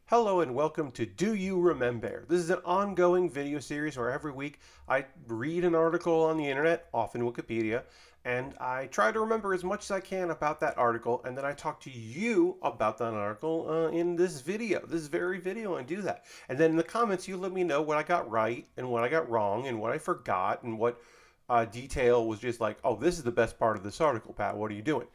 Hello and welcome to Do You Remembaer? This is an ongoing video series where every week I read an article on the internet, often Wikipedia, and I try to remember as much as I can about that article, and then I talk to you about that article in this video, this very video, and do that. And then in the comments, you let me know what I got right and what I got wrong and what I forgot and what detail was just like, oh, this is the best part of this article, Pat. What are you doing?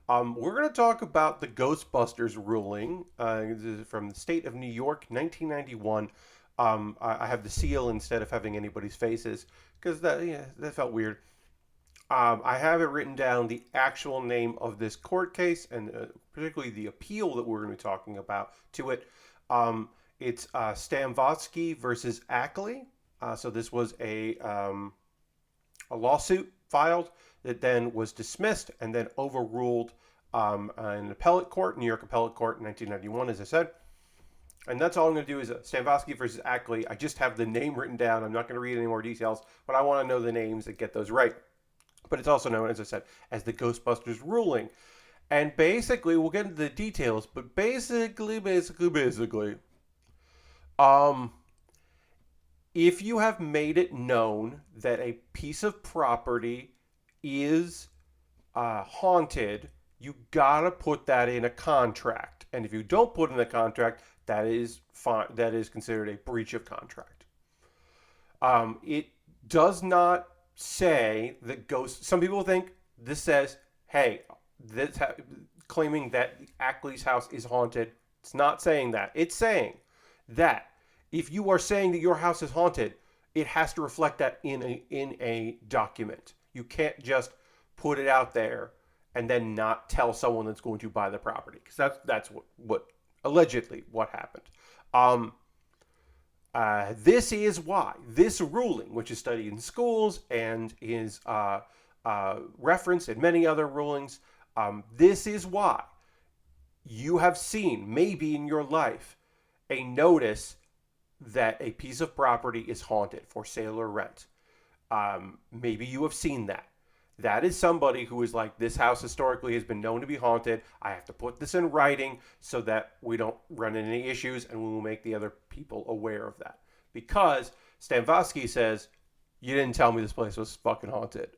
We're going to talk about the Ghostbusters ruling. This is from the state of New York, 1991. I have the seal instead of having anybody's faces because that felt weird. I have it written down the actual name of this court case and particularly the appeal that we're going to be talking about to it. It's Stambovsky versus Ackley. So this was a lawsuit filed that then was dismissed and then overruled in appellate court, New York appellate court in 1991, as I said. And that's all I'm going to do is Stambovsky versus Ackley. I just have the name written down. I'm not going to read any more details, but I want to know the names and get those right. But it's also known, as I said, as the Ghostbusters ruling. And basically, we'll get into the details, but basically, um, if you have made it known that a piece of property is haunted, you gotta put that in a contract. And if you don't put in a contract, that is fine. That is considered a breach of contract. It does not say that ghosts. Some people think this says, "Hey, claiming that Ackley's house is haunted." It's not saying that. It's saying that if you are saying that your house is haunted, it has to reflect that in a document. You can't just put it out there and then not tell someone that's going to buy the property, because that's what allegedly what happened. This is why this ruling, which is studied in schools and is referenced in many other rulings, this is why you have seen maybe in your life a notice that a piece of property is haunted, for sale or rent. Maybe you have seen that. That is somebody who is like, this house historically has been known to be haunted. I have to put this in writing so that we don't run into any issues, and we will make the other people aware of that. Because Stambovsky says, you didn't tell me this place was fucking haunted.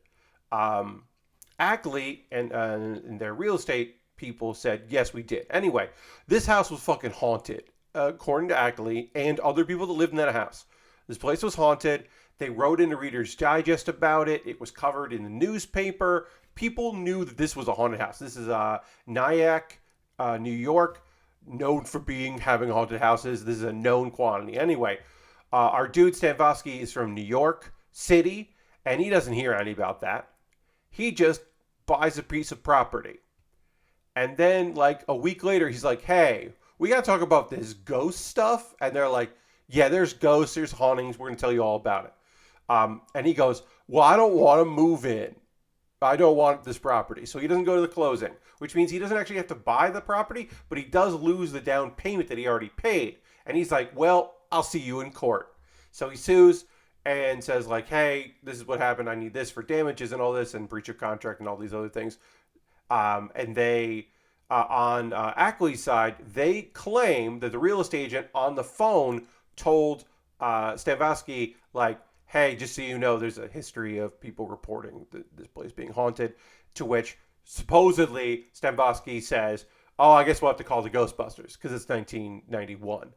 Ackley and their real estate people said, yes, we did. Anyway, this house was fucking haunted, according to Ackley and other people that lived in that house. This place was haunted. They wrote in the Reader's Digest about it. It was covered in the newspaper. People knew that this was a haunted house. This is Nyack, New York, known for having haunted houses. This is a known quantity. Anyway, our dude Stambovsky is from New York City, and he doesn't hear any about that. He just buys a piece of property. And then, like, a week later, he's like, hey, we got to talk about this ghost stuff. And they're like, yeah, there's ghosts, there's hauntings. We're going to tell you all about it. And he goes, well, I don't want to move in. I don't want this property. So he doesn't go to the closing, which means he doesn't actually have to buy the property, but he does lose the down payment that he already paid. And he's like, well, I'll see you in court. So he sues and says, like, hey, this is what happened. I need this for damages and all this and breach of contract and all these other things. And they, on Ackley's side, they claim that the real estate agent on the phone told Stambovsky, like, hey, just so you know, there's a history of people reporting this place being haunted, to which supposedly Stambovsky says, oh, I guess we'll have to call the Ghostbusters because it's 1991.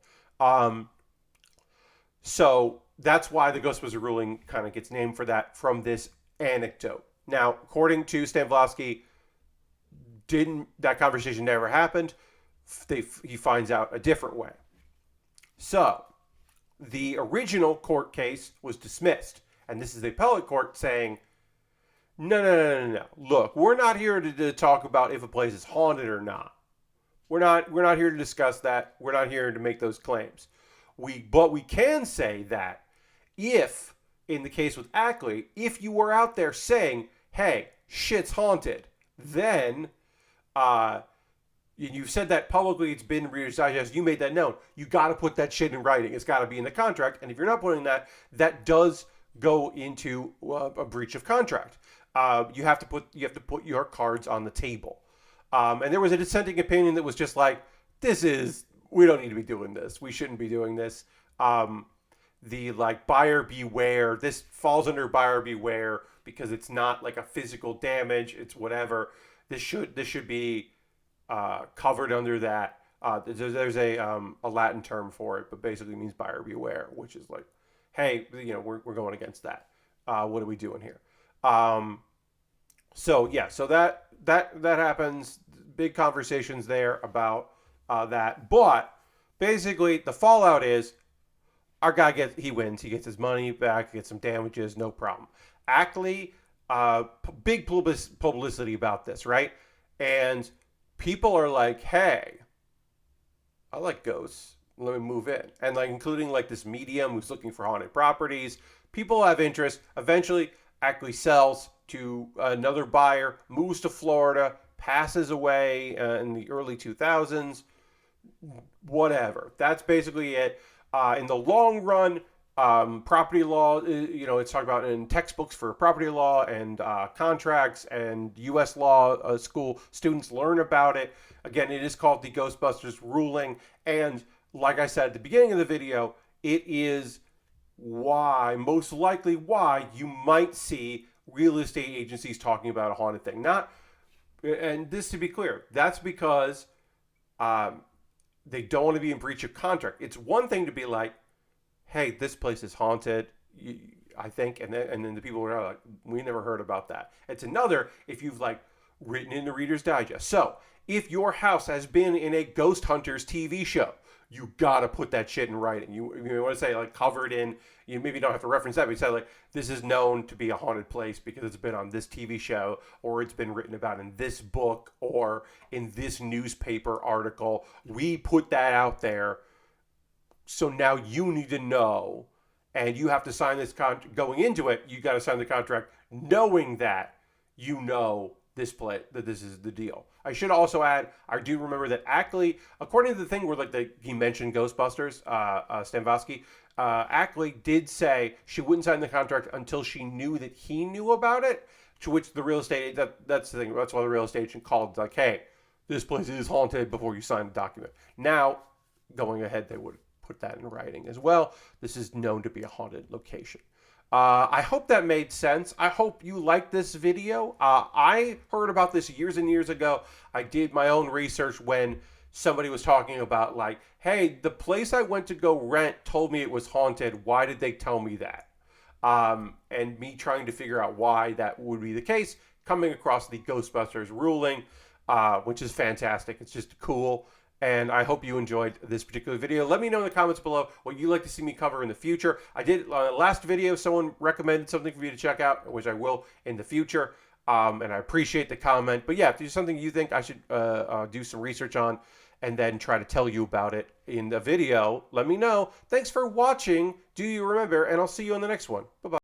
So that's why the Ghostbusters ruling kind of gets named for that, from this anecdote. Now, according to Stambovsky, that conversation never happened. He finds out a different way. So the original court case was dismissed, and this is the appellate court saying, no. Look, we're not here to talk about if a place is haunted or not. We're not here to discuss that. We're not here to make those claims. But we can say that if, in the case with Ackley, if you were out there saying, hey, shit's haunted, then you've said that publicly, it's been Reader's Digest, you made that known. You got to put that shit in writing. It's got to be in the contract. And if you're not putting that, that does go into a breach of contract. You have to put your cards on the table. And there was a dissenting opinion that was just like, this is we don't need to be doing this. We shouldn't be doing this. The like buyer beware. This falls under buyer beware because it's not like a physical damage. It's whatever. This should be covered under that. There's a Latin term for it, but basically means buyer beware, which is like, hey, we're going against that. What are we doing here? So yeah, so that happens. Big conversations there about that, but basically the fallout is our guy he wins. He gets his money back, gets some damages, no problem. Ackley, big publicity about this, right? And people are like, hey, I like ghosts. Let me move in. And like including like this medium who's looking for haunted properties. People have interest. Eventually, Ackley sells to another buyer, moves to Florida, passes away in the early 2000s. Whatever. That's basically it. In the long run, property law, it's talked about in textbooks for property law and contracts and U.S. law school. Students learn about it. Again, it is called the Ghostbusters ruling. And like I said at the beginning of the video, it is most likely why you might see real estate agencies talking about a haunted thing. And this to be clear, that's because they don't want to be in breach of contract. It's one thing to be like, hey, this place is haunted, I think, and then the people are like, we never heard about that. It's another if you've like written in the Reader's Digest. So if your house has been in a Ghost Hunters TV show, you gotta put that shit in writing. You want to say like covered in. You maybe don't have to reference that, but you say like this is known to be a haunted place because it's been on this TV show, or it's been written about in this book, or in this newspaper article. We put that out there, so now you need to know, and you have to sign this contract. Going into it, you got to sign the contract knowing that this is the deal. I should also add, I do remember that Ackley, according to the thing where he mentioned Ghostbusters, Stambovsky, Ackley did say she wouldn't sign the contract until she knew that he knew about it. To which the real estate that's the thing. That's why the real estate agent called like, hey, this place is haunted before you sign the document. Now, going ahead, they would put that in writing as well. This is known to be a haunted location. I hope that made sense. I hope you liked this video. I heard about this years and years ago. I did my own research when somebody was talking about like, hey, the place I went to go rent told me it was haunted. Why did they tell me that? And me trying to figure out why that would be the case, coming across the Ghostbusters ruling, which is fantastic. It's just cool. And I hope you enjoyed this particular video. Let me know in the comments below what you'd like to see me cover in the future. I did last video, someone recommended something for you to check out, which I will in the future. And I appreciate the comment. But yeah, if there's something you think I should do some research on and then try to tell you about it in the video, let me know. Thanks for watching Do You Remember? And I'll see you on the next one. Bye-bye.